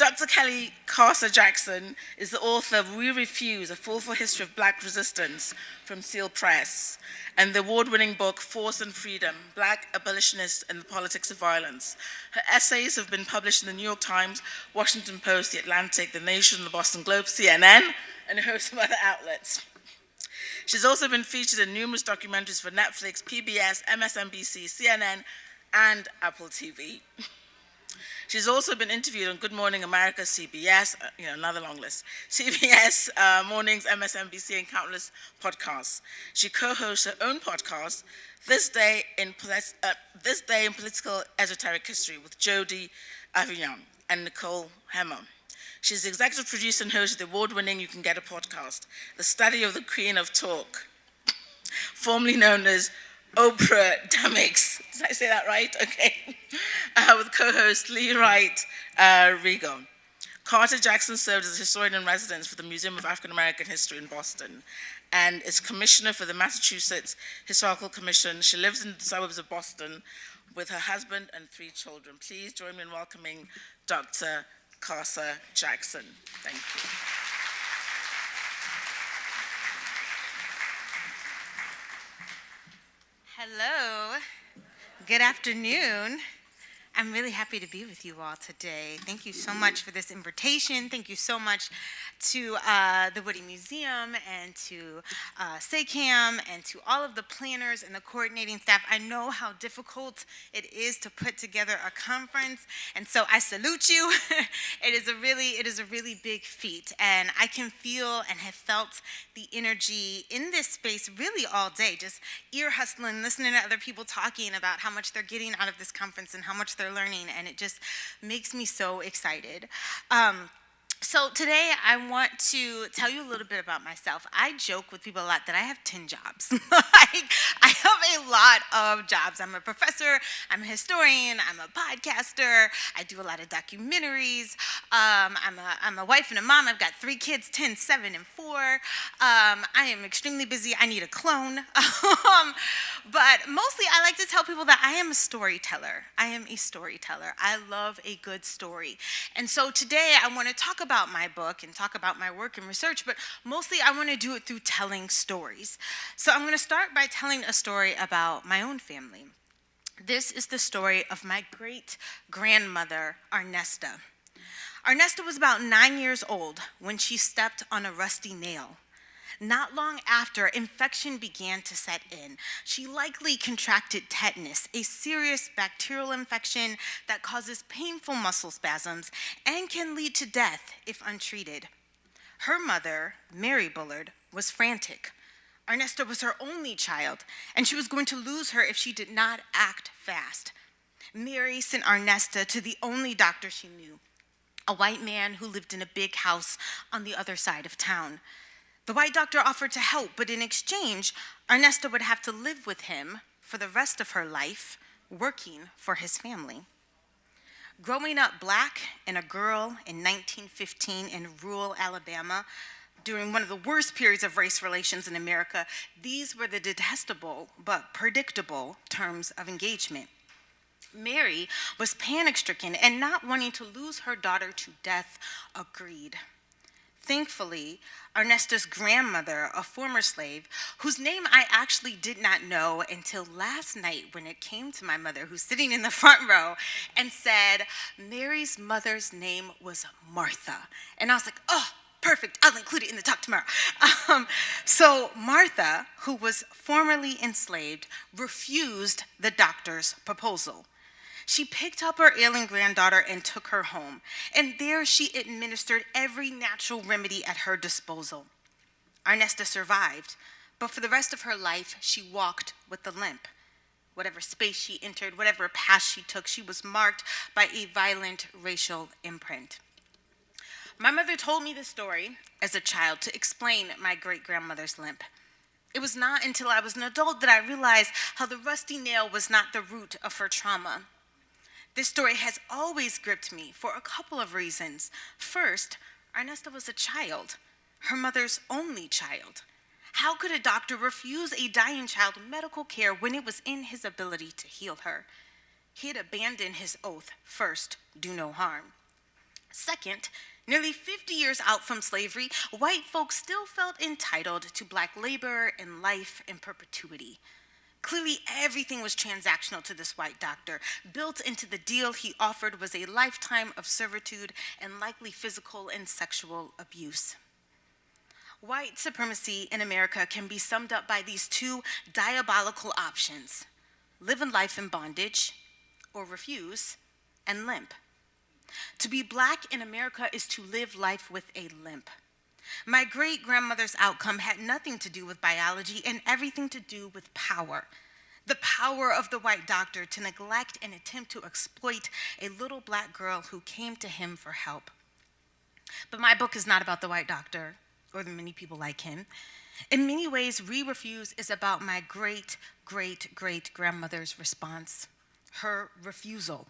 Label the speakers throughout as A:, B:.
A: Dr. Kellie Jackson is the author of We Refuse, A Forceful History of Black Resistance from Seal Press, and the award-winning book Force and Freedom, Black Abolitionists and the Politics of Violence. Her essays have been published in the New York Times, Washington Post, The Atlantic, The Nation, The Boston Globe, CNN, and a host of other outlets. She's also been featured in numerous documentaries for Netflix, PBS, MSNBC, CNN, and Apple TV. She's also been interviewed on Good Morning America, CBS, another long list, CBS Mornings, MSNBC, and countless podcasts. She co-hosts her own podcast, This Day in Political Esoteric History, with Jody, Avirgan, and Nicole. She's the executive producer and host of the award-winning You Can Get a Podcast, The Study of the Queen of Talk, formerly known as Oprah Damix. Did I say that right? Okay. With co-host Lee Wright Rigo. Carter Jackson served as a historian in residence for the Museum of African American History in Boston and is commissioner for the Massachusetts Historical Commission. She lives in the suburbs of Boston with her husband and 3 children. Please join me in welcoming Dr. Carter Jackson. Thank you.
B: Hello, good afternoon. I'm really happy to be with you all today. Thank you so much for this invitation. Thank you so much to the Woody Museum and to SACAM and to all of the planners and the coordinating staff. I know how difficult it is to put together a conference, and so I salute you. It is a really big feat, and I can feel and have felt the energy in this space really all day, just ear hustling, listening to other people talking about how much they're getting out of this conference and how much they're learning, and it just makes me so excited. So today I want to tell you a little bit about myself. I joke with people a lot that I have 10 jobs. I have a lot of jobs. I'm a professor, I'm a historian, I'm a podcaster, I do a lot of documentaries, I'm a wife and a mom. I've got 3 kids, 10, 7, and 4. I am extremely busy. I need a clone. But mostly I like to tell people that I am a storyteller. I am a storyteller. I love a good story. And so today I want to talk about my book and talk about my work and research, but mostly I want to do it through telling stories. So I'm going to start by telling a story about my own family. This is the story of my great-grandmother, Arnesta. Arnesta was about 9 years old when she stepped on a rusty nail. Not long after, infection began to set in. She likely contracted tetanus, a serious bacterial infection that causes painful muscle spasms and can lead to death if untreated. Her mother, Mary Bullard, was frantic. Arnesta was her only child, and she was going to lose her if she did not act fast. Mary sent Arnesta to the only doctor she knew, a white man who lived in a big house on the other side of town. The white doctor offered to help, but in exchange, Arnesta would have to live with him for the rest of her life, working for his family. Growing up black and a girl in 1915 in rural Alabama, during one of the worst periods of race relations in America, these were the detestable but predictable terms of engagement. Mary was panic-stricken and, not wanting to lose her daughter to death, agreed. Thankfully, Arnesta's grandmother, a former slave, whose name I actually did not know until last night when it came to my mother, who's sitting in the front row, and said, Mary's mother's name was Martha. And I was like, oh, perfect, I'll include it in the talk tomorrow. So Martha, who was formerly enslaved, refused the doctor's proposal. She picked up her ailing granddaughter and took her home, and there she administered every natural remedy at her disposal. Arnesta survived, but for the rest of her life, she walked with a limp. Whatever space she entered, whatever path she took, she was marked by a violent racial imprint. My mother told me this story as a child to explain my great-grandmother's limp. It was not until I was an adult that I realized how the rusty nail was not the root of her trauma. This story has always gripped me for a couple of reasons. First, Arnesta was a child, her mother's only child. How could a doctor refuse a dying child medical care when it was in his ability to heal her? He had abandoned his oath, first, do no harm. Second, nearly 50 years out from slavery, white folks still felt entitled to black labor and life in perpetuity. Clearly, everything was transactional to this white doctor. Built into the deal he offered was a lifetime of servitude and likely physical and sexual abuse. White supremacy in America can be summed up by these two diabolical options: live a life in bondage, or refuse and limp. To be black in America is to live life with a limp. My great-grandmother's outcome had nothing to do with biology and everything to do with power. The power of the white doctor to neglect and attempt to exploit a little black girl who came to him for help. But my book is not about the white doctor or the many people like him. In many ways, We Refuse is about my great-great-great-grandmother's response, her refusal.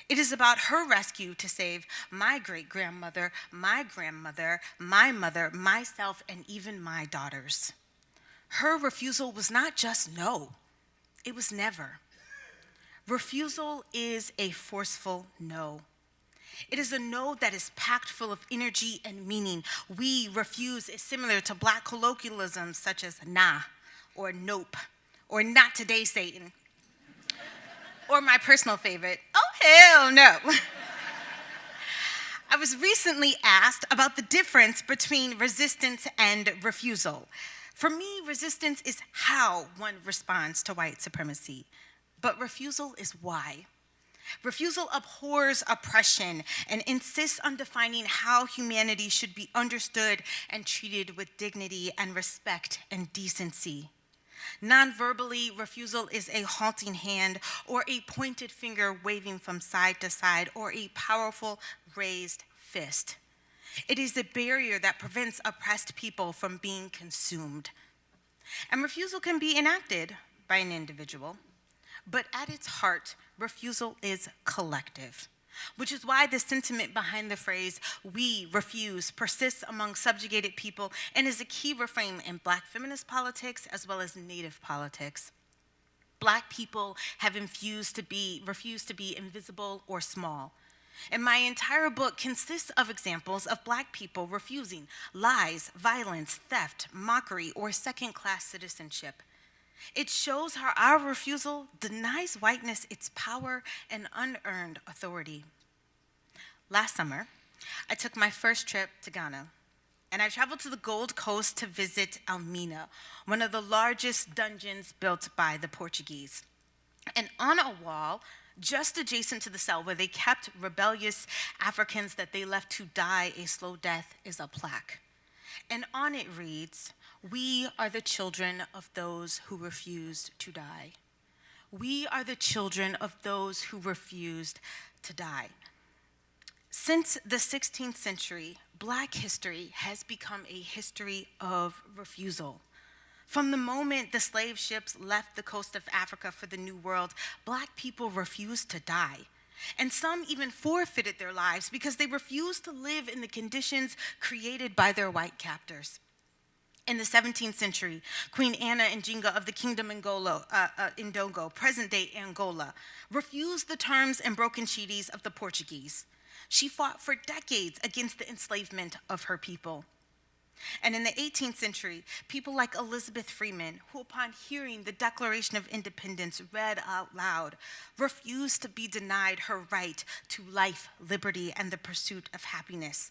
B: It is about her rescue to save my great-grandmother, my grandmother, my mother, myself, and even my daughters. Her refusal was not just no, it was never. Refusal is a forceful no. It is a no that is packed full of energy and meaning. We refuse is similar to black colloquialisms such as nah, or nope, or not today, Satan. Or my personal favorite, oh, hell no. I was recently asked about the difference between resistance and refusal. For me, resistance is how one responds to white supremacy, but refusal is why. Refusal abhors oppression and insists on defining how humanity should be understood and treated with dignity and respect and decency. Non-verbally, refusal is a halting hand or a pointed finger waving from side to side or a powerful raised fist. It is a barrier that prevents oppressed people from being consumed. And refusal can be enacted by an individual, but at its heart, refusal is collective, which is why the sentiment behind the phrase, we refuse, persists among subjugated people and is a key refrain in black feminist politics as well as Native politics. Black people have refused to be invisible or small. And my entire book consists of examples of black people refusing lies, violence, theft, mockery, or second-class citizenship. It shows how our refusal denies whiteness its power and unearned authority. Last summer, I took my first trip to Ghana, and I traveled to the Gold Coast to visit Elmina, one of the largest dungeons built by the Portuguese. And on a wall, just adjacent to the cell where they kept rebellious Africans that they left to die a slow death, is a plaque. And on it reads, "We are the children of those who refused to die." We are the children of those who refused to die. Since the 16th century, black history has become a history of refusal. From the moment the slave ships left the coast of Africa for the New World, black people refused to die. And some even forfeited their lives because they refused to live in the conditions created by their white captors. In the 17th century, Queen Anna Njinga of the Kingdom Ndongo, present-day Angola, refused the terms and broken treaties of the Portuguese. She fought for decades against the enslavement of her people. And in the 18th century, people like Elizabeth Freeman, who upon hearing the Declaration of Independence read out loud, refused to be denied her right to life, liberty, and the pursuit of happiness.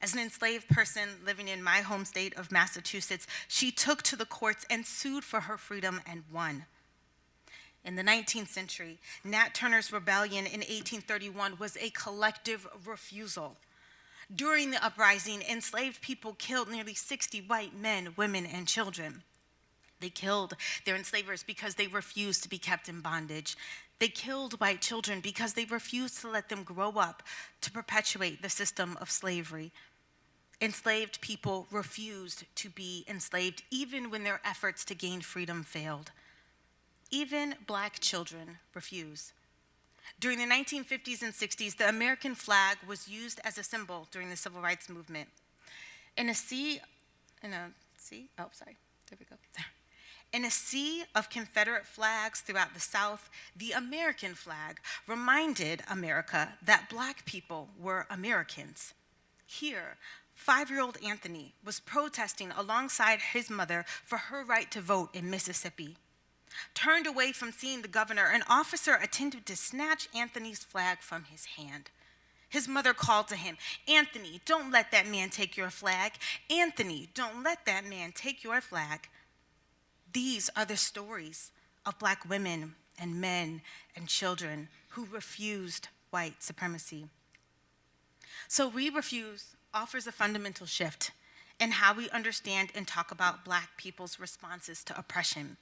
B: As an enslaved person living in my home state of Massachusetts, she took to the courts and sued for her freedom and won. In the 19th century, Nat Turner's rebellion in 1831 was a collective refusal. During the uprising, enslaved people killed nearly 60 white men, women, and children. They killed their enslavers because they refused to be kept in bondage. They killed white children because they refused to let them grow up to perpetuate the system of slavery. Enslaved people refused to be enslaved even when their efforts to gain freedom failed. Even black children refuse. During the 1950s and 60s, the American flag was used as a symbol during the Civil Rights Movement. In a sea of Confederate flags throughout the South, the American flag reminded America that Black people were Americans. Here, 5-year-old Anthony was protesting alongside his mother for her right to vote in Mississippi. Turned away from seeing the governor, an officer attempted to snatch Anthony's flag from his hand. His mother called to him, "Anthony, don't let that man take your flag. Anthony, don't let that man take your flag." These are the stories of Black women and men and children who refused white supremacy. So We Refuse offers a fundamental shift in how we understand and talk about Black people's responses to oppression.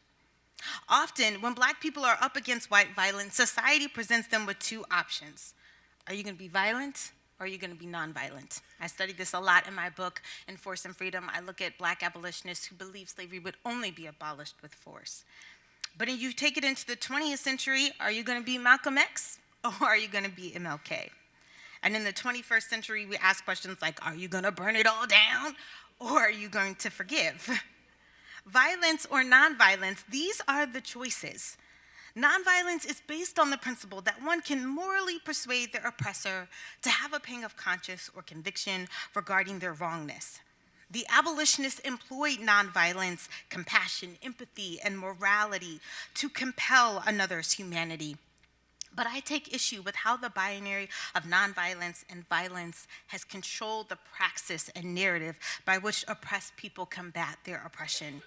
B: Often, when Black people are up against white violence, society presents them with two options. Are you going to be violent, or are you going to be nonviolent? I studied this a lot in my book, In Force and Freedom. I look at Black abolitionists who believe slavery would only be abolished with force. But if you take it into the 20th century, are you going to be Malcolm X, or are you going to be MLK? And in the 21st century, we ask questions like, are you going to burn it all down, or are you going to forgive? Violence or nonviolence, these are the choices. Nonviolence is based on the principle that one can morally persuade their oppressor to have a pang of conscience or conviction regarding their wrongness. The abolitionists employed nonviolence, compassion, empathy, and morality to compel another's humanity. But I take issue with how the binary of nonviolence and violence has controlled the praxis and narrative by which oppressed people combat their oppression.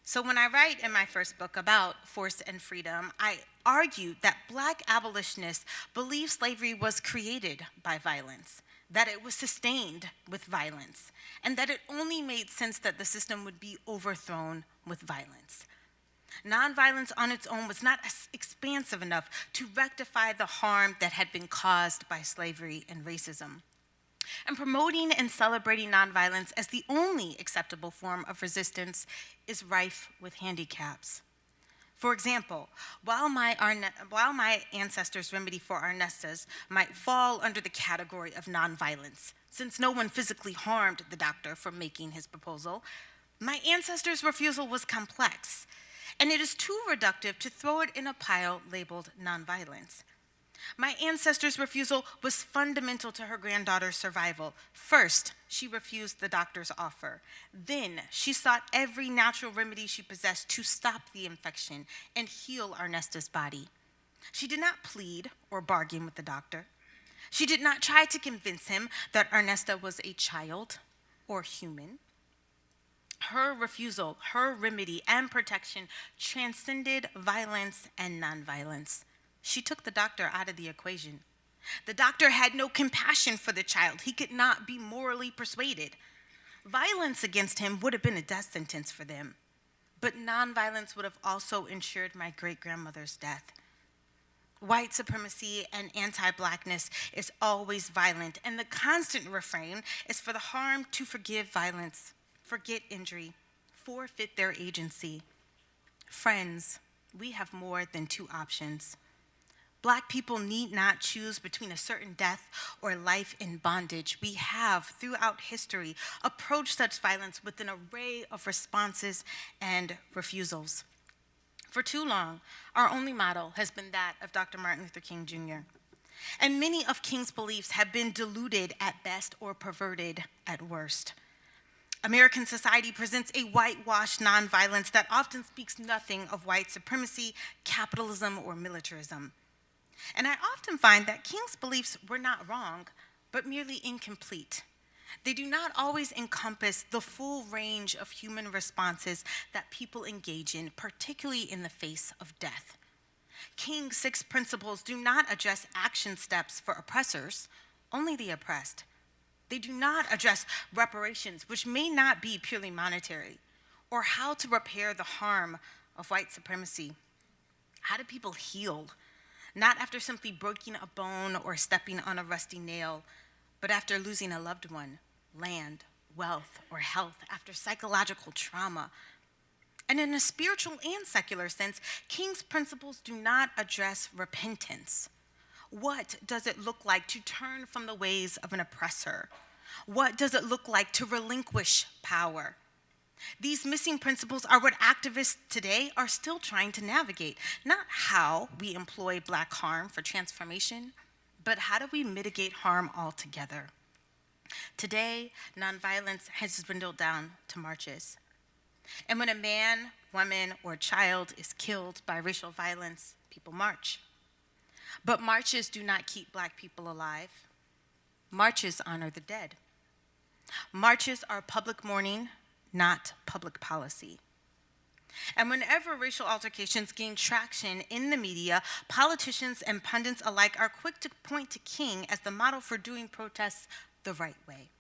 B: So when I write in my first book about force and freedom, I argue that Black abolitionists believe slavery was created by violence, that it was sustained with violence, and that it only made sense that the system would be overthrown with violence. Nonviolence on its own was not expansive enough to rectify the harm that had been caused by slavery and racism. And promoting and celebrating nonviolence as the only acceptable form of resistance is rife with handicaps. For example, while my ancestors' remedy for Ernestas might fall under the category of nonviolence, since no one physically harmed the doctor for making his proposal, my ancestors' refusal was complex, and it is too reductive to throw it in a pile labeled nonviolence. My ancestors' refusal was fundamental to her granddaughter's survival. First, she refused the doctor's offer. Then, she sought every natural remedy she possessed to stop the infection and heal Ernesta's body. She did not plead or bargain with the doctor. She did not try to convince him that Ernesta was a child or human. Her refusal, her remedy, and protection transcended violence and nonviolence. She took the doctor out of the equation. The doctor had no compassion for the child. He could not be morally persuaded. Violence against him would have been a death sentence for them, but nonviolence would have also ensured my great-grandmother's death. White supremacy and anti-Blackness is always violent, and the constant refrain is for the harm to forgive violence, forget injury, forfeit their agency. Friends, we have more than two options. Black people need not choose between a certain death or life in bondage. We have, throughout history, approached such violence with an array of responses and refusals. For too long, our only model has been that of Dr. Martin Luther King Jr. And many of King's beliefs have been diluted at best or perverted at worst. American society presents a whitewashed nonviolence that often speaks nothing of white supremacy, capitalism, or militarism. And I often find that King's beliefs were not wrong, but merely incomplete. They do not always encompass the full range of human responses that people engage in, particularly in the face of death. King's 6 principles do not address action steps for oppressors, only the oppressed. They do not address reparations, which may not be purely monetary, or how to repair the harm of white supremacy. How do people heal? Not after simply breaking a bone or stepping on a rusty nail, but after losing a loved one, land, wealth, or health, after psychological trauma. And in a spiritual and secular sense, King's principles do not address repentance. What does it look like to turn from the ways of an oppressor? What does it look like to relinquish power? These missing principles are what activists today are still trying to navigate. Not how we employ Black harm for transformation, but how do we mitigate harm altogether? Today, nonviolence has dwindled down to marches. And when a man, woman, or child is killed by racial violence, people march. But marches do not keep Black people alive. Marches honor the dead. Marches are public mourning, not public policy. And whenever racial altercations gain traction in the media, politicians and pundits alike are quick to point to King as the model for doing protests the right way.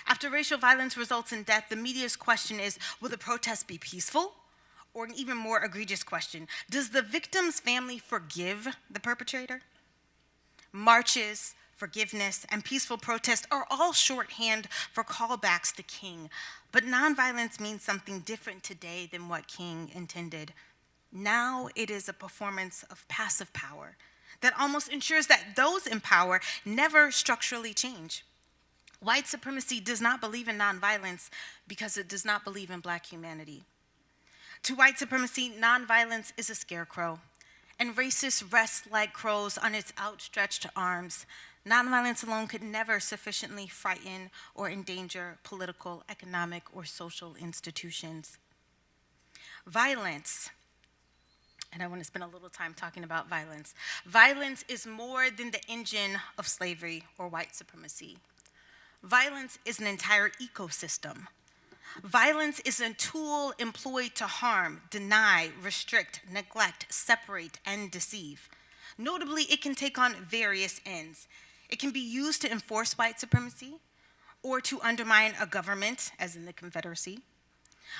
B: After racial violence results in death, the media's question is, will the protest be peaceful? Or an even more egregious question, does the victim's family forgive the perpetrator? Marches, forgiveness, and peaceful protest are all shorthand for callbacks to King, but nonviolence means something different today than what King intended. Now it is a performance of passive power that almost ensures that those in power never structurally change. White supremacy does not believe in nonviolence because it does not believe in Black humanity. To white supremacy, nonviolence is a scarecrow, and racists rest like crows on its outstretched arms. Nonviolence alone could never sufficiently frighten or endanger political, economic, or social institutions. Violence, and I want to spend a little time talking about violence. Violence is more than the engine of slavery or white supremacy. Violence is an entire ecosystem. Violence is a tool employed to harm, deny, restrict, neglect, separate, and deceive. Notably, it can take on various ends. It can be used to enforce white supremacy or to undermine a government, as in the Confederacy.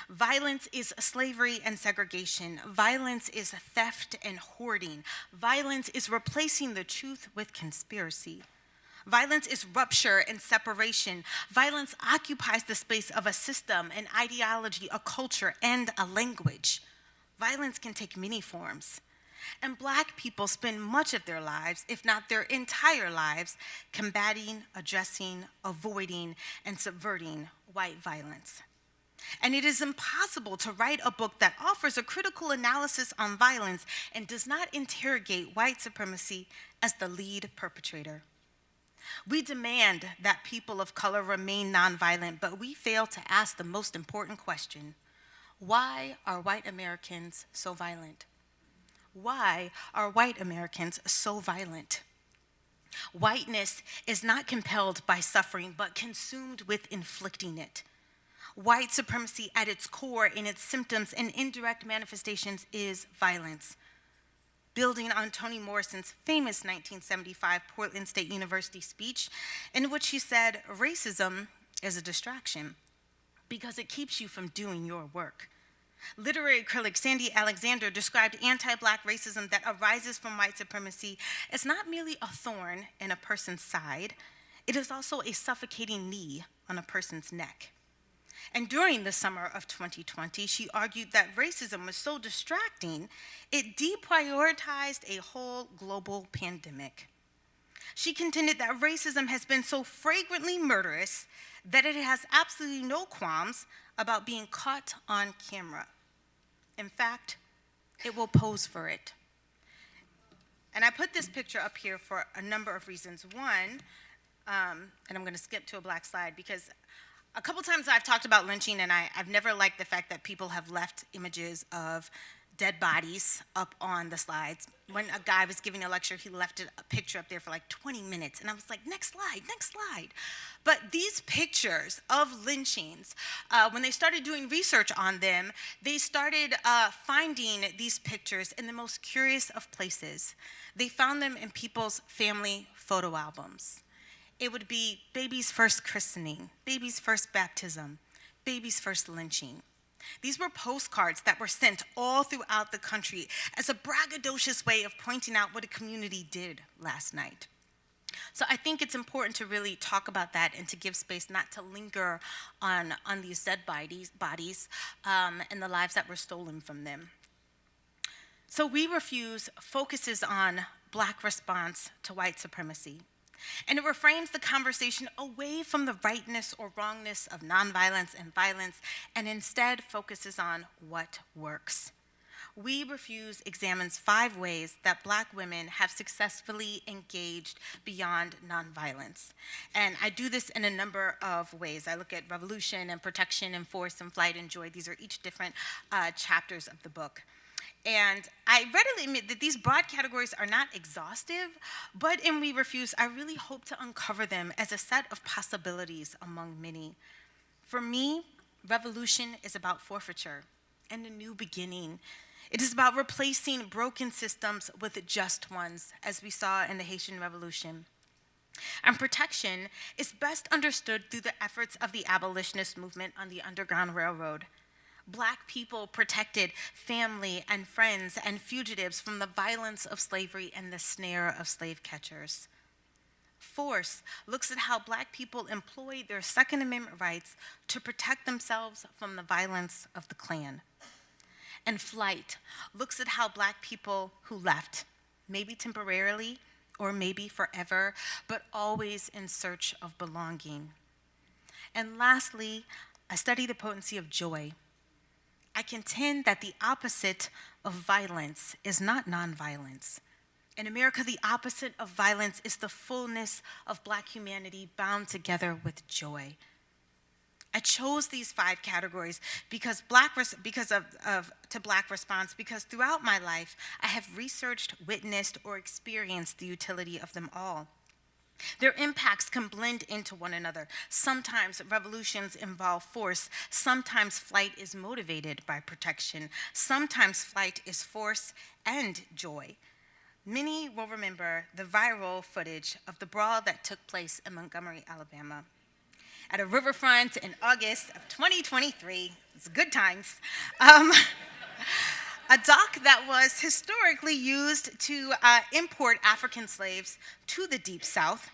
B: Violence is slavery and segregation. Violence is theft and hoarding. Violence is replacing the truth with conspiracy. Violence is rupture and separation. Violence occupies the space of a system, an ideology, a culture, and a language. Violence can take many forms. And Black people spend much of their lives, if not their entire lives, combating, addressing, avoiding, and subverting white violence. And it is impossible to write a book that offers a critical analysis on violence and does not interrogate white supremacy as the lead perpetrator. We demand that people of color remain nonviolent, but we fail to ask the most important question: why are white Americans so violent? Why are white Americans so violent? Whiteness is not compelled by suffering, but consumed with inflicting it. White supremacy at its core, in its symptoms and indirect manifestations, is violence. Building on Toni Morrison's famous 1975 Portland State University speech, in which he said, racism is a distraction because it keeps you from doing your work. Literary critic Sandy Alexander described anti-Black racism that arises from white supremacy as not merely a thorn in a person's side, it is also a suffocating knee on a person's neck. And during the summer of 2020, she argued that racism was so distracting, it deprioritized a whole global pandemic. She contended that racism has been so flagrantly murderous that it has absolutely no qualms about being caught on camera. In fact, it will pose for it. And I put this picture up here for a number of reasons. One, and I'm going to skip to a Black slide because a couple times I've talked about lynching, and I've never liked the fact that people have left images of dead bodies up on the slides. When a guy was giving a lecture, he left a picture up there for like 20 minutes, and I was like, next slide, next slide. But these pictures of lynchings, when they started doing research on them, they started finding these pictures in the most curious of places. They found them in people's family photo albums. It would be baby's first christening, baby's first baptism, baby's first lynching. These were postcards that were sent all throughout the country as a braggadocious way of pointing out what a community did last night. So I think it's important to really talk about that and to give space not to linger on these dead bodies and the lives that were stolen from them. So We Refuse focuses on Black response to white supremacy. And it reframes the conversation away from the rightness or wrongness of nonviolence and violence, and instead focuses on what works. We Refuse examines 5 ways that Black women have successfully engaged beyond nonviolence. And I do this in a number of ways. I look at revolution and protection and force and flight and joy. These are each different chapters of the book. And I readily admit that these broad categories are not exhaustive, but in We Refuse, I really hope to uncover them as a set of possibilities among many. For me, revolution is about forfeiture and a new beginning. It is about replacing broken systems with just ones, as we saw in the Haitian Revolution. And protection is best understood through the efforts of the abolitionist movement on the Underground Railroad. Black people protected family and friends and fugitives from the violence of slavery and the snare of slave catchers. Force looks at how Black people employed their Second Amendment rights to protect themselves from the violence of the Klan. And flight looks at how Black people who left, maybe temporarily or maybe forever, but always in search of belonging. And lastly, I study the potency of joy. I contend that the opposite of violence is not nonviolence. In America, the opposite of violence is the fullness of Black humanity bound together with joy. I chose these 5 categories because Black response, because throughout my life, I have researched, witnessed, or experienced the utility of them all. Their impacts can blend into one another. Sometimes revolutions involve force. Sometimes flight is motivated by protection. Sometimes flight is force and joy. Many will remember the viral footage of the brawl that took place in Montgomery, Alabama. At a riverfront in August of 2023, it's good times, a dock that was historically used to import African slaves to the Deep South.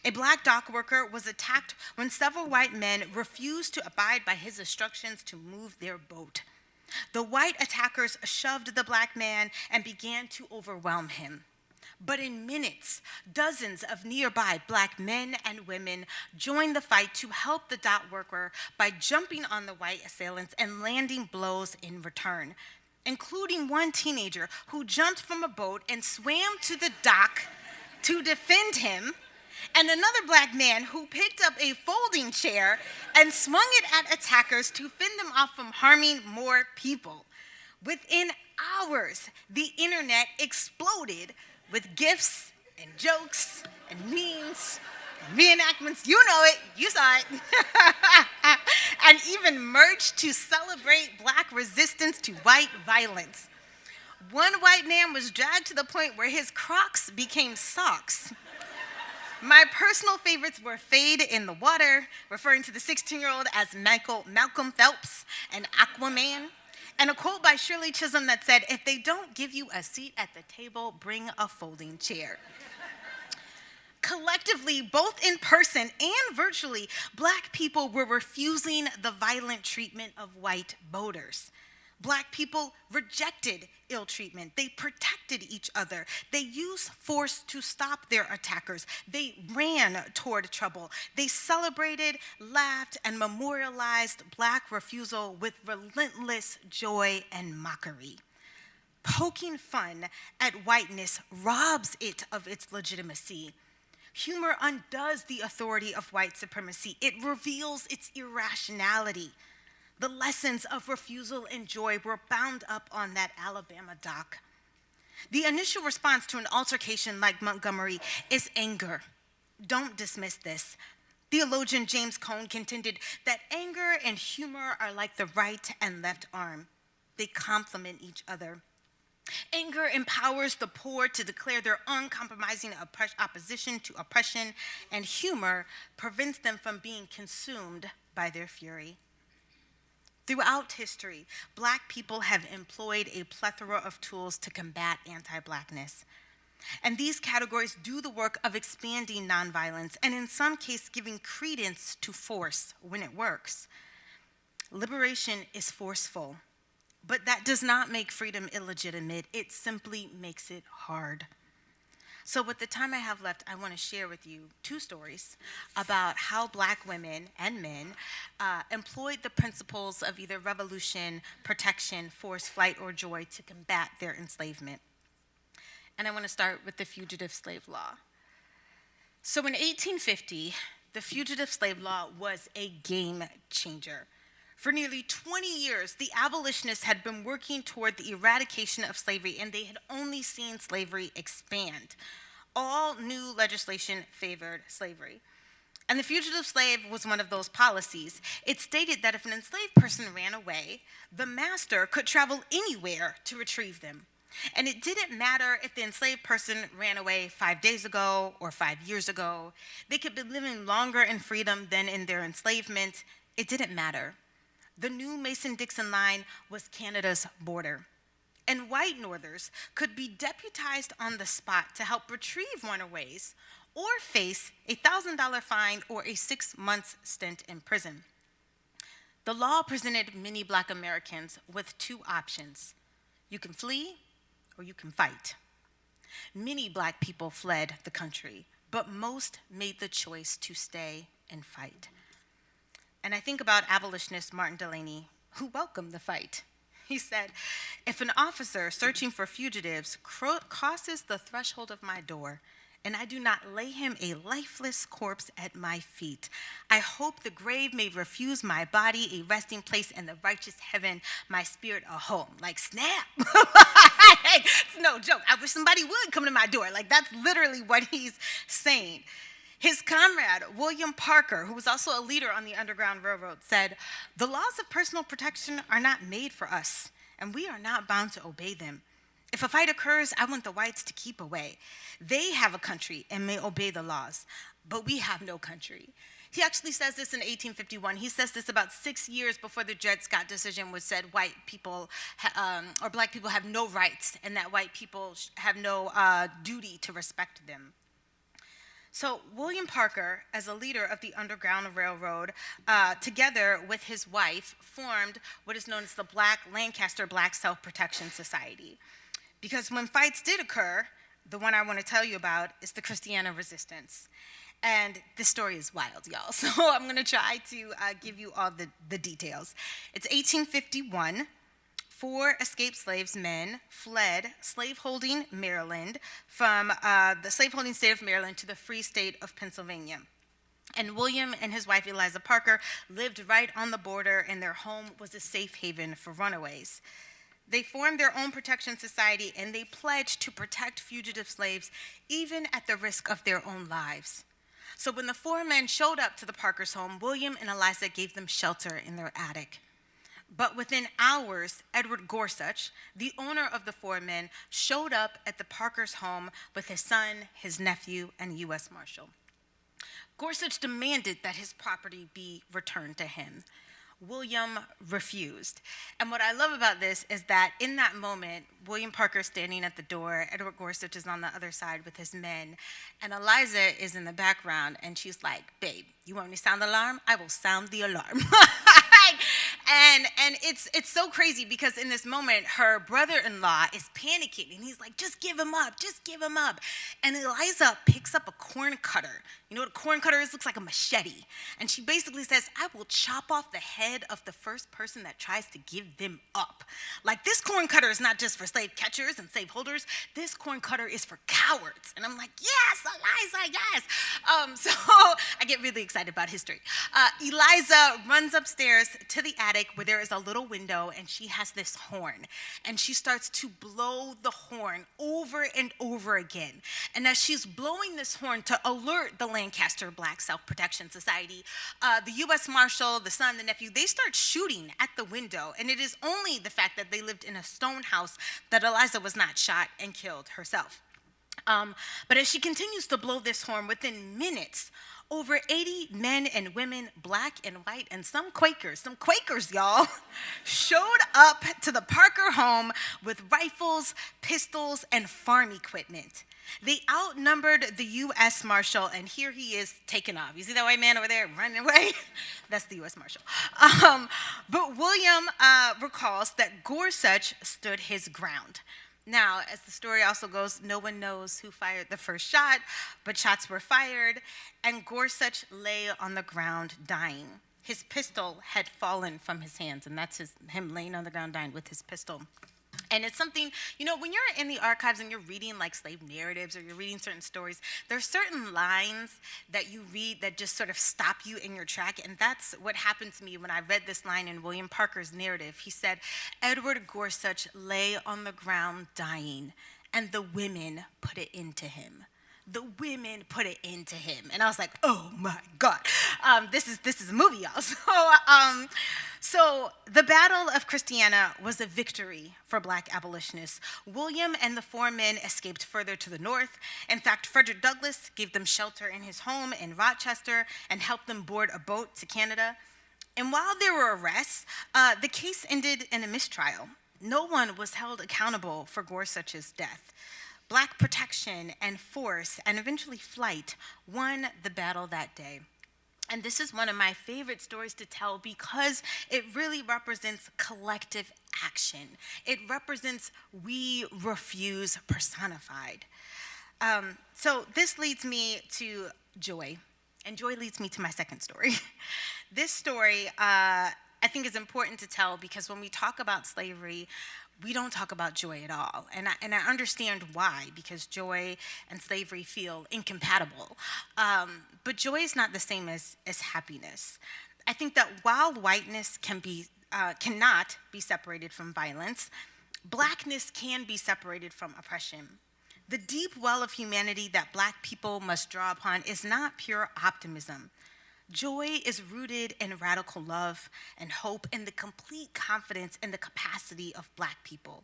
B: A Black dock worker was attacked when several white men refused to abide by his instructions to move their boat. The white attackers shoved the Black man and began to overwhelm him. But in minutes, dozens of nearby Black men and women joined the fight to help the dock worker by jumping on the white assailants and landing blows in return, including one teenager who jumped from a boat and swam to the dock to defend him, and another Black man who picked up a folding chair and swung it at attackers to fend them off from harming more people. Within hours, the internet exploded with GIFs and jokes and memes and reenactments. You know it, you saw it. And even merged to celebrate Black resistance to white violence. One white man was dragged to the point where his Crocs became socks. My personal favorites were Fade in the Water, referring to the 16-year-old as Malcolm Phelps and Aquaman, and a quote by Shirley Chisholm that said, "If they don't give you a seat at the table, bring a folding chair." Collectively, both in person and virtually, Black people were refusing the violent treatment of white voters. Black people rejected ill treatment. They protected each other. They used force to stop their attackers. They ran toward trouble. They celebrated, laughed, and memorialized Black refusal with relentless joy and mockery. Poking fun at whiteness robs it of its legitimacy. Humor undoes the authority of white supremacy. It reveals its irrationality. The lessons of refusal and joy were bound up on that Alabama dock. The initial response to an altercation like Montgomery is anger. Don't dismiss this. Theologian James Cone contended that anger and humor are like the right and left arm. They complement each other. Anger empowers the poor to declare their uncompromising opposition to oppression, and humor prevents them from being consumed by their fury. Throughout history, Black people have employed a plethora of tools to combat anti-Blackness. And these categories do the work of expanding nonviolence, and in some cases giving credence to force when it works. Liberation is forceful, but that does not make freedom illegitimate. It simply makes it hard. So with the time I have left, I want to share with you two stories about how Black women and men employed the principles of either revolution, protection, force, flight, or joy to combat their enslavement. And I want to start with the fugitive slave law. So in 1850, the fugitive slave law was a game changer. For nearly 20 years, the abolitionists had been working toward the eradication of slavery, and they had only seen slavery expand. All new legislation favored slavery. And the fugitive slave was one of those policies. It stated that if an enslaved person ran away, the master could travel anywhere to retrieve them. And it didn't matter if the enslaved person ran away 5 days ago or 5 years ago. They could be living longer in freedom than in their enslavement. It didn't matter. The new Mason-Dixon line was Canada's border. And white Northers could be deputized on the spot to help retrieve runaways or face a $1,000 fine or a 6-month stint in prison. The law presented many Black Americans with two options. You can flee or you can fight. Many Black people fled the country, but most made the choice to stay and fight. And I think about abolitionist Martin Delany, who welcomed the fight. He said, "If an officer searching for fugitives crosses the threshold of my door, and I do not lay him a lifeless corpse at my feet, I hope the grave may refuse my body a resting place and the righteous heaven my spirit a home." Like, snap. It's no joke. I wish somebody would come to my door. Like, that's literally what he's saying. His comrade, William Parker, who was also a leader on the Underground Railroad, said, "The laws of personal protection are not made for us, and we are not bound to obey them. If a fight occurs, I want the whites to keep away. They have a country and may obey the laws, but we have no country." He actually says this in 1851. He says this about 6 years before the Dred Scott decision, which said white people or Black people have no rights and that white people have no duty to respect them. So William Parker, as a leader of the Underground Railroad, together with his wife, formed what is known as the Lancaster Black Self-Protection Society. Because when fights did occur, the one I want to tell you about is the Christiana Resistance. And this story is wild, y'all. So I'm going to try to give you all the details. It's 1851. 4 escaped slaves men fled slaveholding Maryland from the slaveholding state of Maryland to the free state of Pennsylvania. And William and his wife, Eliza Parker, lived right on the border, and their home was a safe haven for runaways. They formed their own protection society, and they pledged to protect fugitive slaves, even at the risk of their own lives. So when the 4 men showed up to the Parkers' home, William and Eliza gave them shelter in their attic. But within hours, Edward Gorsuch, the owner of the 4 men, showed up at the Parkers' home with his son, his nephew, and a U.S. Marshal. Gorsuch demanded that his property be returned to him. William refused. And what I love about this is that in that moment, William Parker is standing at the door, Edward Gorsuch is on the other side with his men, and Eliza is in the background, and she's like, "Babe, you want me to sound the alarm? I will sound the alarm." And it's so crazy because in this moment, her brother-in-law is panicking, and he's like, "Just give him up, just give him up." And Eliza picks up a corn cutter. You know what a corn cutter is? Looks like a machete. And she basically says, "I will chop off the head of the first person that tries to give them up." Like, this corn cutter is not just for slave catchers and slave holders. This corn cutter is for cowards. And I'm like, yes, Eliza, yes. So I get really excited about history. Eliza runs upstairs to the attic where there is a little window, and she has this horn. And she starts to blow the horn over and over again. And as she's blowing this horn to alert the Lancaster Black Self-Protection Society, the U.S. Marshal, the son, the nephew, they start shooting at the window. And it is only the fact that they lived in a stone house that Eliza was not shot and killed herself. But as she continues to blow this horn, within minutes, over 80 men and women, Black and white, and some Quakers, y'all, showed up to the Parker home with rifles, pistols, and farm equipment. They outnumbered the U.S. Marshal, and here he is taking off. You see that white man over there running away? That's the U.S. Marshal. But William recalls that Gorsuch stood his ground. Now, as the story also goes, no one knows who fired the first shot, but shots were fired, and Gorsuch lay on the ground dying. His pistol had fallen from his hands, and that's him laying on the ground dying with his pistol. And it's something, when you're in the archives and you're reading like slave narratives or you're reading certain stories, there's certain lines that you read that just sort of stop you in your track. And that's what happened to me when I read this line in William Parker's narrative. He said, Edward Gorsuch lay on the ground dying, and the women put it into him. The women put it into him. And I was like, oh my God. This is a movie, y'all. So the Battle of Christiana was a victory for Black abolitionists. William and the 4 men escaped further to the north. In fact, Frederick Douglass gave them shelter in his home in Rochester and helped them board a boat to Canada. And while there were arrests, the case ended in a mistrial. No one was held accountable for Gorsuch's death. Black protection and force and eventually flight won the battle that day. And this is one of my favorite stories to tell because it really represents collective action. It represents we refuse personified. So this leads me to joy, and joy leads me to my second story. This story I think is important to tell because when we talk about slavery, we don't talk about joy at all. And I understand why, because joy and slavery feel incompatible. But joy is not the same as happiness. I think that while whiteness cannot be separated from violence, Blackness can be separated from oppression. The deep well of humanity that Black people must draw upon is not pure optimism. Joy is rooted in radical love and hope and the complete confidence in the capacity of Black people.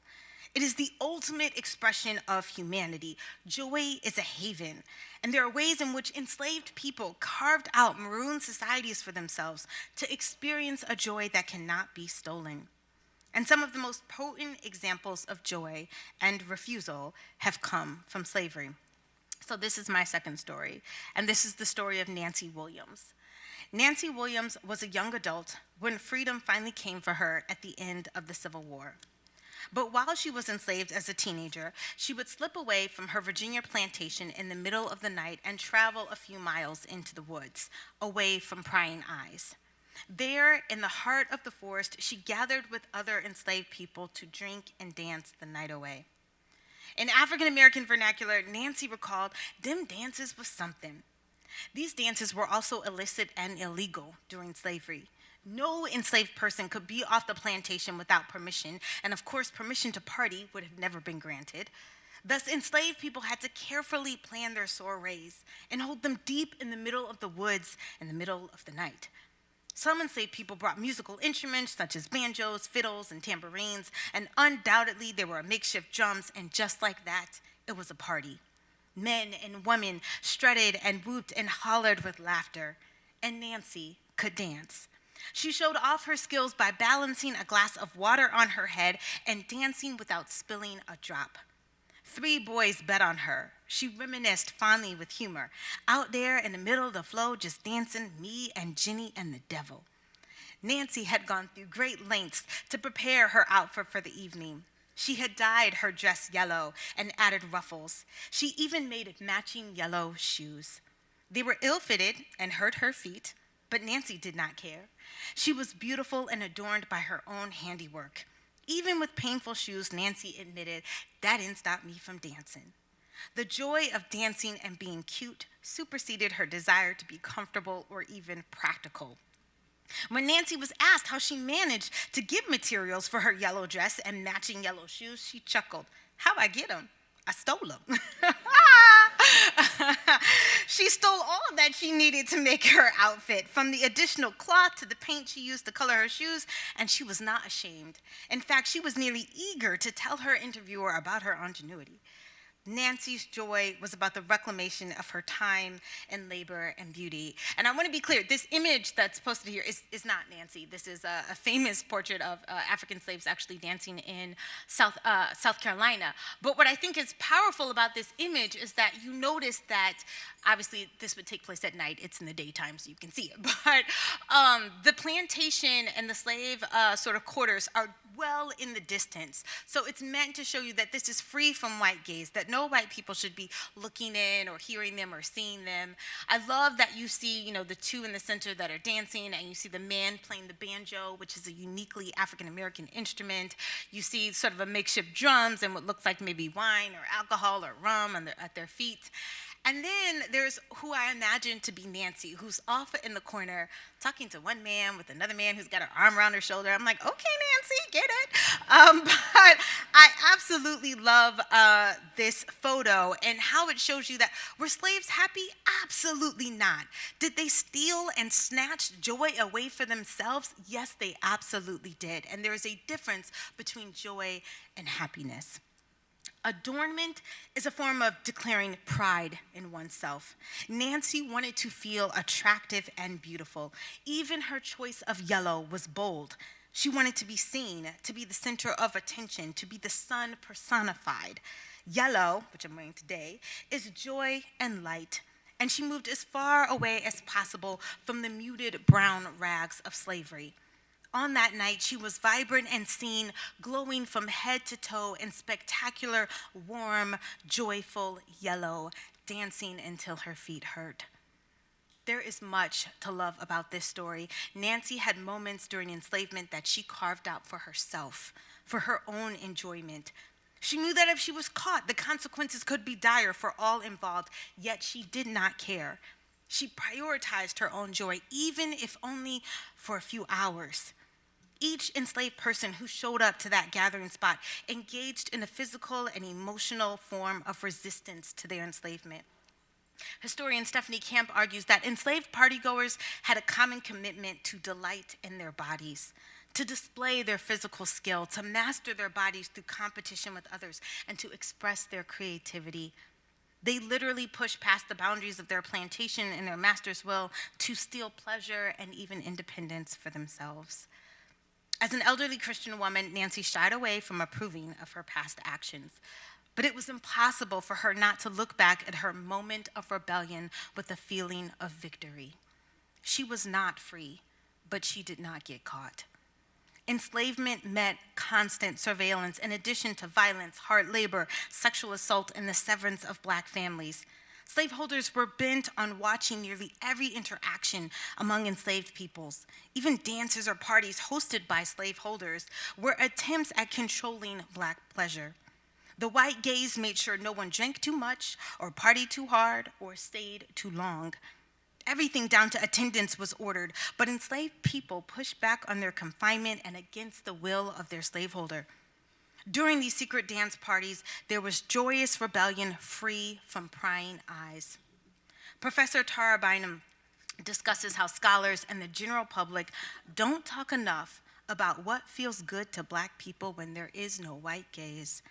B: It is the ultimate expression of humanity. Joy is a haven, and there are ways in which enslaved people carved out maroon societies for themselves to experience a joy that cannot be stolen. And some of the most potent examples of joy and refusal have come from slavery. So this is my second story, and this is the story of Nancy Williams. Nancy Williams was a young adult when freedom finally came for her at the end of the Civil War. But while she was enslaved as a teenager, she would slip away from her Virginia plantation in the middle of the night and travel a few miles into the woods, away from prying eyes. There, in the heart of the forest, she gathered with other enslaved people to drink and dance the night away. In African American vernacular, Nancy recalled, "Them dances was something." These dances were also illicit and illegal during slavery. No enslaved person could be off the plantation without permission, and of course, permission to party would have never been granted. Thus, enslaved people had to carefully plan their soirees and hold them deep in the middle of the woods in the middle of the night. Some enslaved people brought musical instruments such as banjos, fiddles, and tambourines, and undoubtedly there were makeshift drums, and just like that, it was a party. Men and women strutted and whooped and hollered with laughter, and Nancy could dance. She showed off her skills by balancing a glass of water on her head and dancing without spilling a drop. 3 boys bet on her. She reminisced fondly with humor. Out there in the middle of the flow, just dancing, me and Jenny and the devil. Nancy had gone through great lengths to prepare her outfit for the evening. She had dyed her dress yellow and added ruffles. She even made matching yellow shoes. They were ill-fitted and hurt her feet, but Nancy did not care. She was beautiful and adorned by her own handiwork. Even with painful shoes, Nancy admitted, "That didn't stop me from dancing." The joy of dancing and being cute superseded her desire to be comfortable or even practical. When Nancy was asked how she managed to get materials for her yellow dress and matching yellow shoes, she chuckled. "How'd I get them? I stole them." She stole all that she needed to make her outfit, from the additional cloth to the paint she used to color her shoes, and she was not ashamed. In fact, she was nearly eager to tell her interviewer about her ingenuity. Nancy's joy was about the reclamation of her time and labor and beauty. And I want to be clear, this image that's posted here is not Nancy. This is a famous portrait of African slaves actually dancing in South Carolina. But what I think is powerful about this image is that you notice that, obviously this would take place at night. It's in the daytime, so you can see it. But the plantation and the slave sort of quarters are well in the distance. So it's meant to show you that this is free from white gaze, that no white people should be looking in or hearing them or seeing them. I love that you see, the two in the center that are dancing, and you see the man playing the banjo, which is a uniquely African-American instrument. You see sort of a makeshift drums and what looks like maybe wine or alcohol or rum at their feet. And then there's who I imagine to be Nancy, who's off in the corner talking to one man with another man who's got her arm around her shoulder. I'm like, okay, Nancy, get it. But I absolutely love this photo and how it shows you that were slaves happy? Absolutely not. Did they steal and snatch joy away for themselves? Yes, they absolutely did. And there is a difference between joy and happiness. Adornment is a form of declaring pride in oneself. Nancy wanted to feel attractive and beautiful. Even her choice of yellow was bold. She wanted to be seen, to be the center of attention, to be the sun personified. Yellow, which I'm wearing today, is joy and light. And she moved as far away as possible from the muted brown rags of slavery. On that night, she was vibrant and seen, glowing from head to toe in spectacular, warm, joyful yellow, dancing until her feet hurt. There is much to love about this story. Nancy had moments during enslavement that she carved out for herself, for her own enjoyment. She knew that if she was caught, the consequences could be dire for all involved, yet she did not care. She prioritized her own joy, even if only for a few hours. Each enslaved person who showed up to that gathering spot engaged in a physical and emotional form of resistance to their enslavement. Historian Stephanie Camp argues that enslaved partygoers had a common commitment to delight in their bodies, to display their physical skill, to master their bodies through competition with others, and to express their creativity. They literally pushed past the boundaries of their plantation and their master's will to steal pleasure and even independence for themselves. As an elderly Christian woman, Nancy shied away from approving of her past actions. But it was impossible for her not to look back at her moment of rebellion with a feeling of victory. She was not free, but she did not get caught. Enslavement meant constant surveillance in addition to violence, hard labor, sexual assault, and the severance of Black families. Slaveholders were bent on watching nearly every interaction among enslaved peoples. Even dances or parties hosted by slaveholders were attempts at controlling Black pleasure. The white gaze made sure no one drank too much or partied too hard or stayed too long. Everything down to attendance was ordered, but enslaved people pushed back on their confinement and against the will of their slaveholder. During these secret dance parties, there was joyous rebellion free from prying eyes. Professor Tara Bynum discusses how scholars and the general public don't talk enough about what feels good to Black people when there is no white gaze.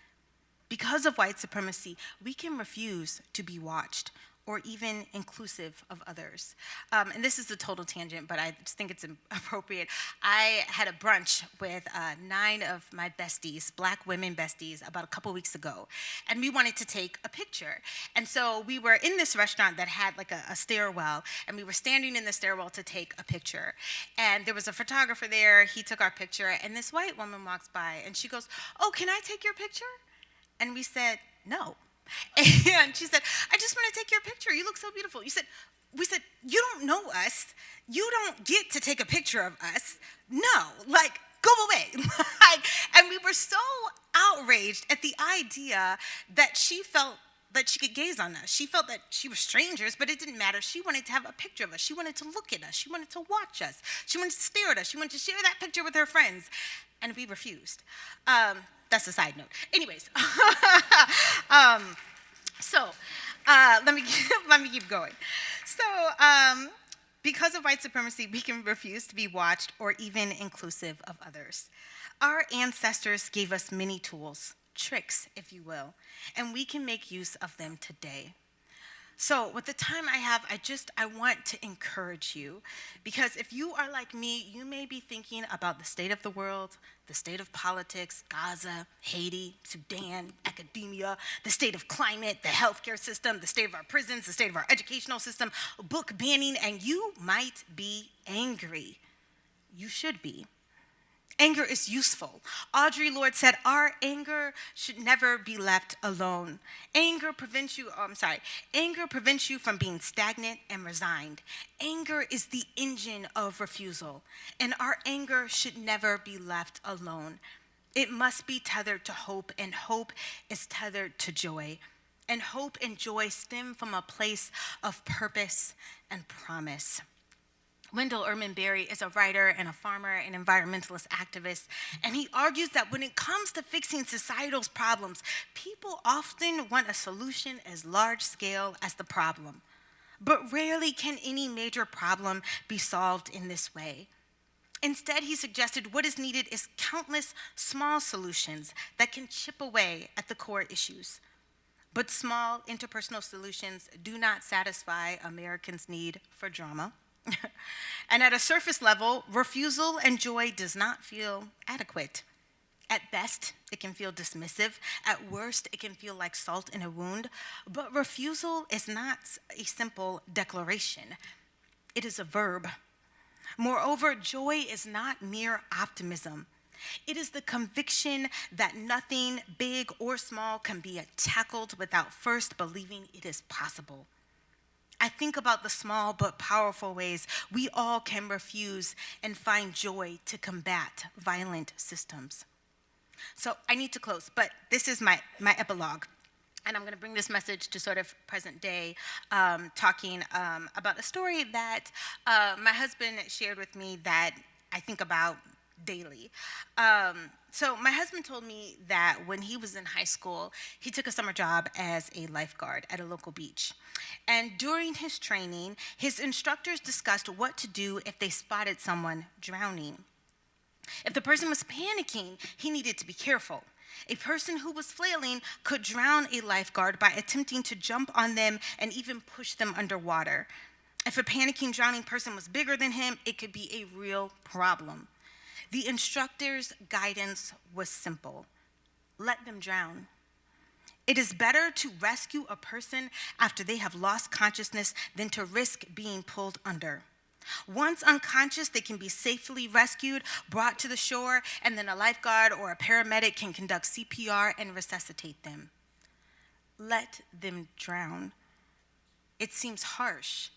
B: Because of white supremacy, we can refuse to be watched or even inclusive of others. And this is a total tangent, but I just think it's appropriate. I had a brunch with 9 of my besties, Black women besties, about a couple weeks ago, and we wanted to take a picture. And so we were in this restaurant that had like a stairwell, and we were standing in the stairwell to take a picture. And there was a photographer there, he took our picture, and this white woman walks by, and she goes, "Oh, can I take your picture?" And we said, "No." And she said, "I just want to take your picture. You look so beautiful." We said, "You don't know us. You don't get to take a picture of us. No, go away." And we were so outraged at the idea that she felt that she could gaze on us. She felt that she was strangers, but it didn't matter. She wanted to have a picture of us. She wanted to look at us. She wanted to watch us. She wanted to stare at us. She wanted to share that picture with her friends. And we refused. That's a side note. Anyways, let me keep going. So, because of white supremacy, we can refuse to be watched or even inclusive of others. Our ancestors gave us many tools, tricks, if you will, and we can make use of them today. So with the time I have, I want to encourage you, because if you are like me, you may be thinking about the state of the world, the state of politics, Gaza, Haiti, Sudan, academia, the state of climate, the healthcare system, the state of our prisons, the state of our educational system, book banning, and you might be angry. You should be. Anger is useful. Audre Lorde said, our anger should never be left alone. Anger prevents you from being stagnant and resigned. Anger is the engine of refusal, and our anger should never be left alone. It must be tethered to hope, and hope is tethered to joy. And hope and joy stem from a place of purpose and promise. Wendell Urban Berry is a writer and a farmer and environmentalist activist, and he argues that when it comes to fixing societal problems, people often want a solution as large scale as the problem. But rarely can any major problem be solved in this way. Instead, he suggested what is needed is countless small solutions that can chip away at the core issues. But small interpersonal solutions do not satisfy Americans' need for drama. And at a surface level, refusal and joy does not feel adequate. At best, it can feel dismissive. At worst, it can feel like salt in a wound. But refusal is not a simple declaration. It is a verb. Moreover, joy is not mere optimism. It is the conviction that nothing big or small can be tackled without first believing it is possible. I think about the small but powerful ways we all can refuse and find joy to combat violent systems. So I need to close, but this is my epilogue. And I'm going to bring this message to sort of present day, talking about a story that my husband shared with me that I think about daily. So my husband told me that when he was in high school, he took a summer job as a lifeguard at a local beach. And during his training, his instructors discussed what to do if they spotted someone drowning. If the person was panicking, he needed to be careful. A person who was flailing could drown a lifeguard by attempting to jump on them and even push them underwater. If a panicking, drowning person was bigger than him, it could be a real problem. The instructor's guidance was simple. Let them drown. It is better to rescue a person after they have lost consciousness than to risk being pulled under. Once unconscious, they can be safely rescued, brought to the shore, and then a lifeguard or a paramedic can conduct CPR and resuscitate them. Let them drown. It seems harsh,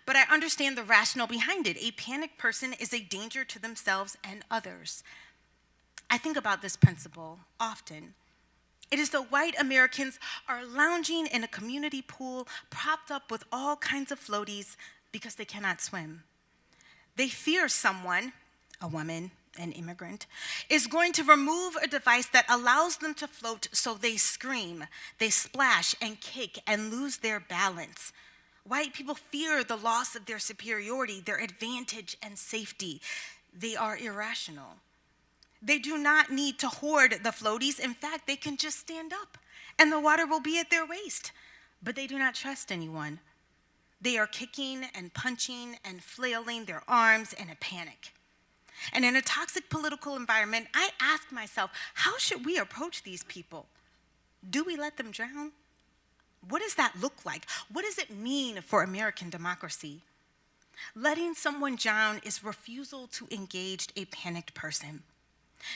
B: but I understand the rationale behind it. A panicked person is a danger to themselves and others. I think about this principle often. It is that white Americans are lounging in a community pool propped up with all kinds of floaties because they cannot swim. They fear someone, a woman, an immigrant, is going to remove a device that allows them to float, so they scream, they splash and kick and lose their balance. White people fear the loss of their superiority, their advantage and safety. They are irrational. They do not need to hoard the floaties. In fact, they can just stand up and the water will be at their waist. But they do not trust anyone. They are kicking and punching and flailing their arms in a panic. And in a toxic political environment, I ask myself, how should we approach these people? Do we let them drown? What does that look like? What does it mean for American democracy? Letting someone drown is refusal to engage a panicked person.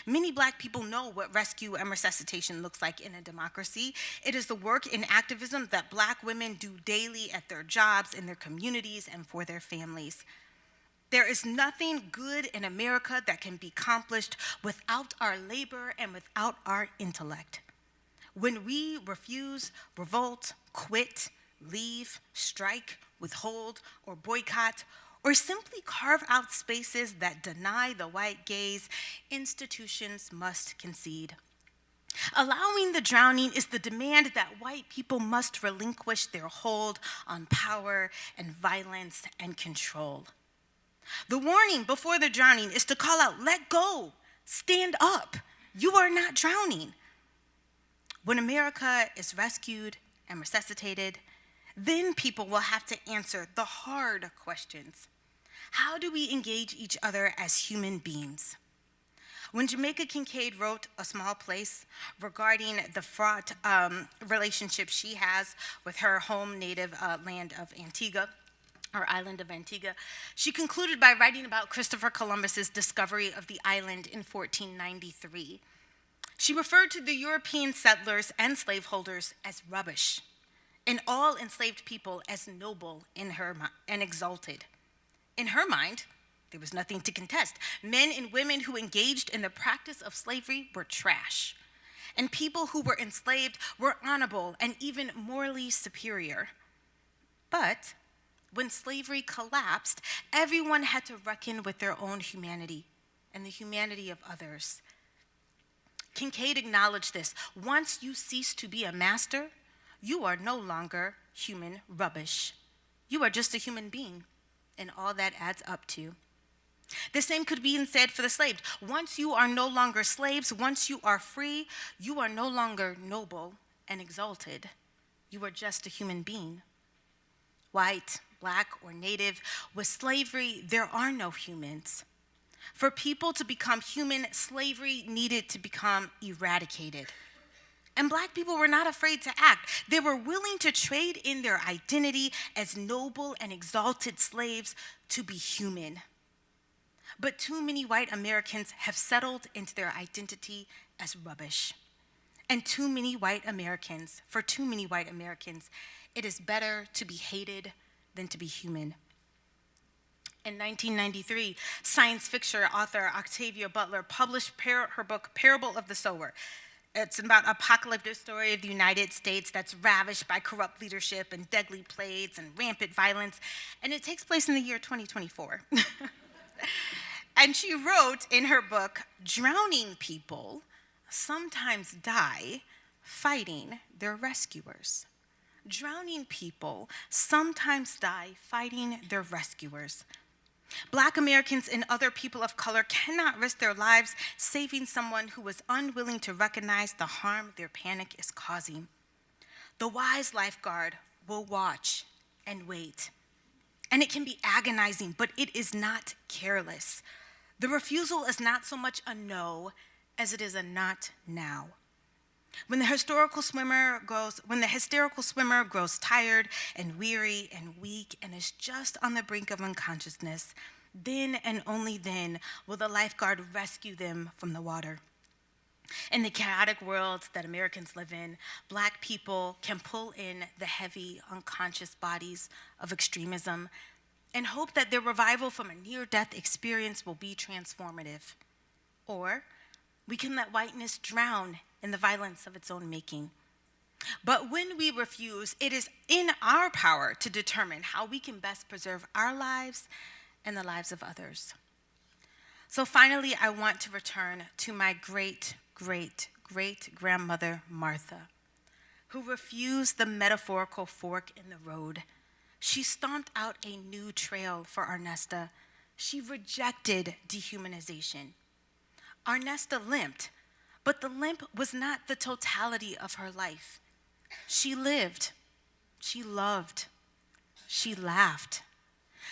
B: Many Black people know what rescue and resuscitation looks like in a democracy. It is the work in activism that Black women do daily at their jobs, in their communities, and for their families. There is nothing good in America that can be accomplished without our labor and without our intellect. When we refuse, revolt, quit, leave, strike, withhold, or boycott, or simply carve out spaces that deny the white gaze, institutions must concede. Allowing the drowning is the demand that white people must relinquish their hold on power and violence and control. The warning before the drowning is to call out, let go, stand up, you are not drowning. When America is rescued and resuscitated, then people will have to answer the hard questions. How do we engage each other as human beings? When Jamaica Kincaid wrote A Small Place regarding the fraught relationship she has with her home native land of Antigua, or island of Antigua. She concluded by writing about Christopher Columbus's discovery of the island in 1493. She referred to the European settlers and slaveholders as rubbish, and all enslaved people as noble and exalted. In her mind, there was nothing to contest. Men and women who engaged in the practice of slavery were trash, and people who were enslaved were honorable and even morally superior. But when slavery collapsed, everyone had to reckon with their own humanity and the humanity of others. Kincaid acknowledged this. Once you cease to be a master, you are no longer human rubbish. You are just a human being, and all that adds up to. The same could be said for the slaves. Once you are no longer slaves, once you are free, you are no longer noble and exalted. You are just a human being. White, black, or native, with slavery, there are no humans. For people to become human, slavery needed to become eradicated. And black people were not afraid to act. They were willing to trade in their identity as noble and exalted slaves to be human. But too many white Americans have settled into their identity as rubbish. And for too many white Americans, it is better to be hated than to be human. In 1993, science fiction author Octavia Butler published her book, Parable of the Sower. It's about an apocalyptic story of the United States that's ravished by corrupt leadership and deadly plagues and rampant violence, and it takes place in the year 2024. And she wrote in her book, drowning people sometimes die fighting their rescuers. Drowning people sometimes die fighting their rescuers. Black Americans and other people of color cannot risk their lives saving someone who is unwilling to recognize the harm their panic is causing. The wise lifeguard will watch and wait. And it can be agonizing, but it is not careless. The refusal is not so much a no as it is a not now. When the hysterical swimmer grows tired and weary and weak and is just on the brink of unconsciousness, then and only then will the lifeguard rescue them from the water. In the chaotic world that Americans live in, Black people can pull in the heavy, unconscious bodies of extremism and hope that their revival from a near-death experience will be transformative. Or we can let whiteness drown in the violence of its own making. But when we refuse, it is in our power to determine how we can best preserve our lives and the lives of others. So finally, I want to return to my great-great-great-grandmother, Martha, who refused the metaphorical fork in the road. She stomped out a new trail for Arnesta. She rejected dehumanization. Arnesta limped, but the limp was not the totality of her life. She lived, she loved, she laughed.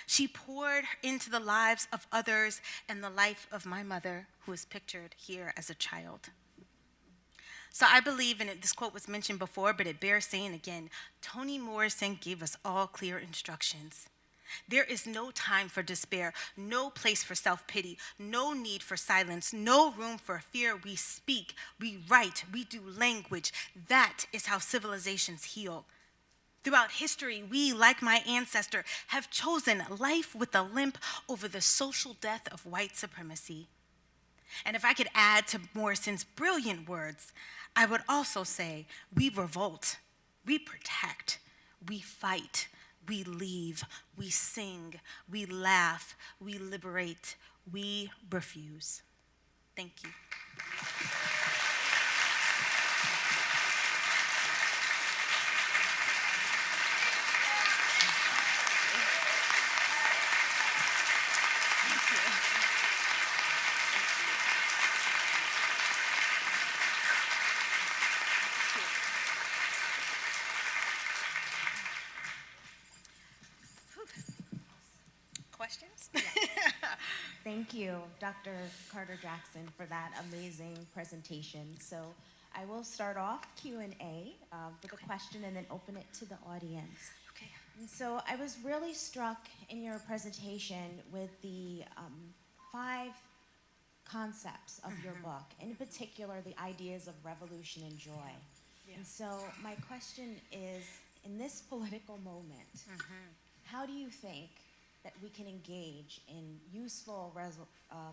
B: She poured into the lives of others and the life of my mother, who is pictured here as a child. So I believe, and this quote was mentioned before, but it bears saying again, Toni Morrison gave us all clear instructions. There is no time for despair, no place for self-pity, no need for silence, no room for fear. We speak, we write, we do language. That is how civilizations heal. Throughout history, we, like my ancestor, have chosen life with a limp over the social death of white supremacy. And if I could add to Morrison's brilliant words, I would also say, we revolt, we protect, we fight, we leave, we sing, we laugh, we liberate, we refuse. Thank you. Questions?
C: Thank you, Dr. Carter-Jackson, for that amazing presentation. So I will start off Q&A with a question and then open it to the audience.
B: Okay.
C: And so I was really struck in your presentation with the 5 concepts of your book, and in particular, the ideas of revolution and joy. And so my question is, in this political moment, how do you think that we can engage in useful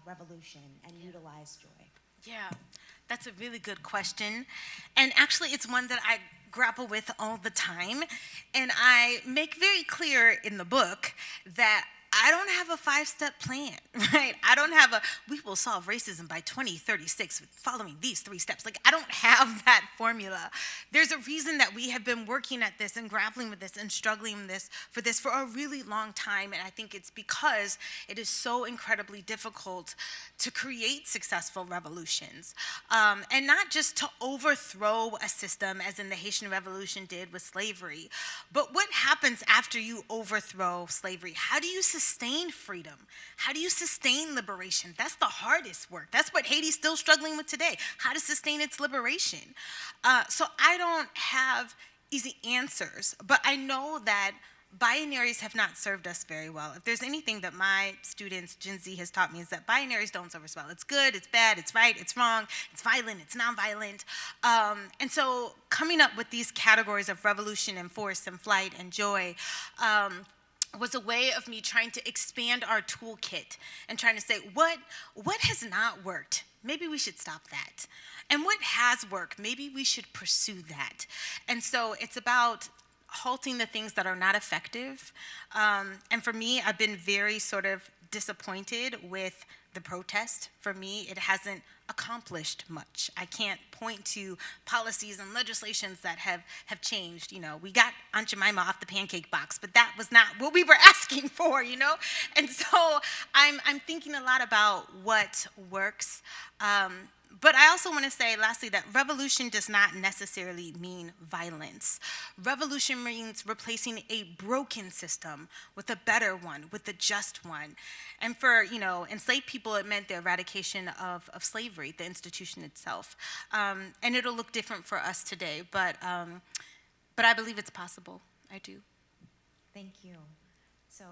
C: revolution and utilize joy?
B: Yeah, that's a really good question. And actually, it's one that I grapple with all the time. And I make very clear in the book that I don't have a 5-step plan, right? I don't have we will solve racism by 2036 with following these 3 steps. Like, I don't have that formula. There's a reason that we have been working at this and grappling with this and struggling with this for a really long time. And I think it's because it is so incredibly difficult to create successful revolutions. And not just to overthrow a system, as in the Haitian Revolution did with slavery, but what happens after you overthrow slavery? How do you sustain freedom? How do you sustain liberation? That's the hardest work. That's what Haiti's still struggling with today, how to sustain its liberation. So I don't have easy answers, but I know that binaries have not served us very well. If there's anything that my students, Gen Z, has taught me, is that binaries don't serve us well. It's good, it's bad, it's right, it's wrong, it's violent, it's nonviolent. And so coming up with these categories of revolution and force and flight and joy was a way of me trying to expand our toolkit and trying to say, what has not worked? Maybe we should stop that. And what has worked? Maybe we should pursue that. And so it's about halting the things that are not effective. And for me, I've been very sort of disappointed with the protest. For me, it hasn't accomplished much. I can't point to policies and legislations that have changed. You know, we got Aunt Jemima off the pancake box, but that was not what we were asking for, you know? And so I'm thinking a lot about what works. But I also want to say, lastly, that revolution does not necessarily mean violence. Revolution means replacing a broken system with a better one, with a just one. And for, enslaved people, it meant the eradication of slavery, the institution itself. And it'll look different for us today, but I believe it's possible. I do.
C: Thank you. So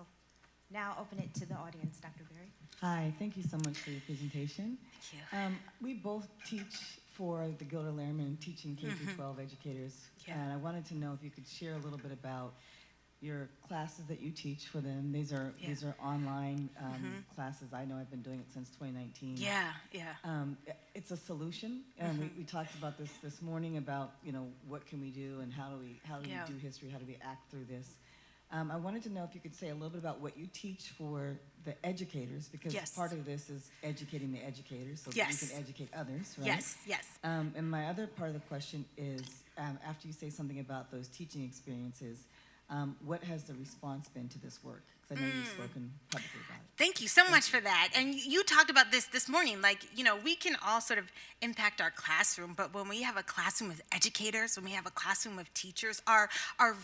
C: now open it to the audience, Dr. Berry.
D: Hi, thank you so much for your presentation.
B: Thank you.
D: We both teach for the Gilder Lehrman, teaching K-12 educators.
B: Yeah.
D: And I wanted to know if you could share a little bit about your classes that you teach for them. These are online classes. I know I've been doing it since 2019.
B: Yeah.
D: It's a solution. We talked about this morning about, what can we do and how do we do history, how do we act through this. I wanted to know if you could say a little bit about what you teach for the educators, because part of this is educating the educators so that you can educate others, right?
B: Yes.
D: And my other part of the question is, after you say something about those teaching experiences, what has the response been to this work? Because I know you've spoken publicly about it.
B: Thank you so much for that. And you talked about this morning, we can all sort of impact our classroom, but when we have a classroom with educators, when we have a classroom with teachers, our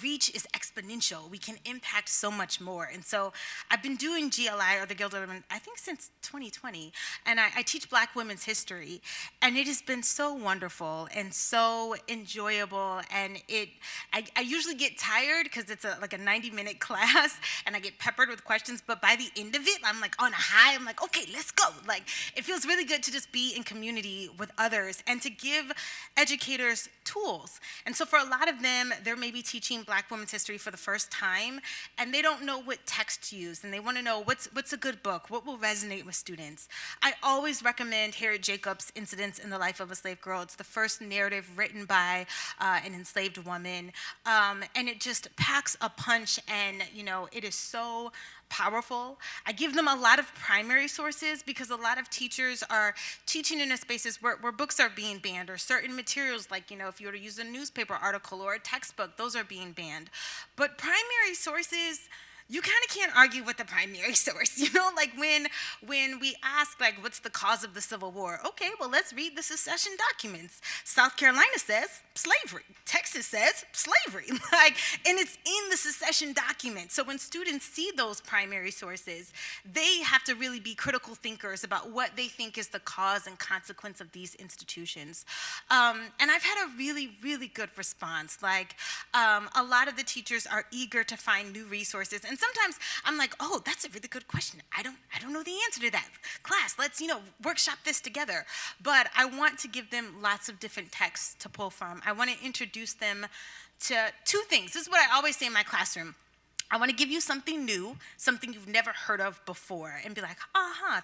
B: reach is exponential. We can impact so much more. And so I've been doing GLI, or the Gilder Lehrman, I think since 2020, and I teach Black women's history, and it has been so wonderful and so enjoyable, and I usually get tired because it's like a 90-minute class, and I get peppered with questions, but by the end of it, I'm like on a high. I'm like, okay, let's go. Like, it feels really good to just be in community with others and to give educators tools. And so for a lot of them, they're maybe teaching Black women's history for the first time, and they don't know what text to use, and they want to know what's a good book, what will resonate with students. I always recommend Harriet Jacobs' Incidents in the Life of a Slave Girl. It's the first narrative written by an enslaved woman, and it just packs a punch, and it is so powerful. I give them a lot of primary sources because a lot of teachers are teaching in spaces where books are being banned, or certain materials, like, if you were to use a newspaper article or a textbook, those are being banned. But primary sources, you kind of can't argue with the primary source, you know, like when we ask, like, what's the cause of the Civil War? Okay, well, let's read the secession documents. South Carolina says slavery. Texas says slavery. Like, and it's in the secession document. So when students see those primary sources, they have to really be critical thinkers about what they think is the cause and consequence of these institutions. And I've had a really, really good response. Like, a lot of the teachers are eager to find new resources. And sometimes I'm like, oh, that's a really good question. I don't know the answer to that. Class, let's, workshop this together. But I want to give them lots of different texts to pull from. I want to introduce them to two things. This is what I always say in my classroom. I want to give you something new, something you've never heard of before, and be like,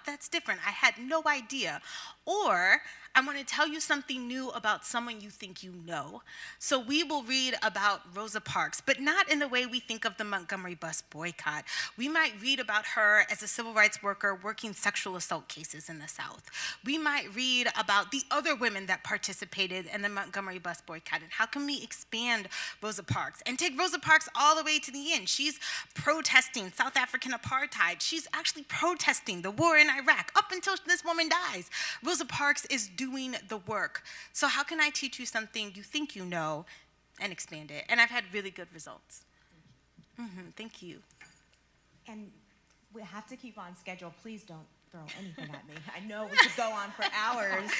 B: that's different. I had no idea. Or I want to tell you something new about someone you think you know. So we will read about Rosa Parks, but not in the way we think of the Montgomery bus boycott. We might read about her as a civil rights worker working sexual assault cases in the South. We might read about the other women that participated in the Montgomery bus boycott, and how can we expand Rosa Parks and take Rosa Parks all the way to the end. She's protesting South African apartheid. She's actually protesting the war in Iraq up until this woman dies. Rosa Parks is doing the work. So how can I teach you something you think you know and expand it? And I've had really good results. Thank you.
C: And we have to keep on schedule. Please don't throw anything at me. I know we could go on for hours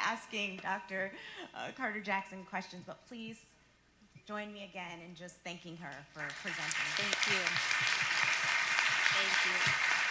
C: asking Dr. Carter Jackson questions, but please join me again in just thanking her for presenting.
B: Thank you. Thank you.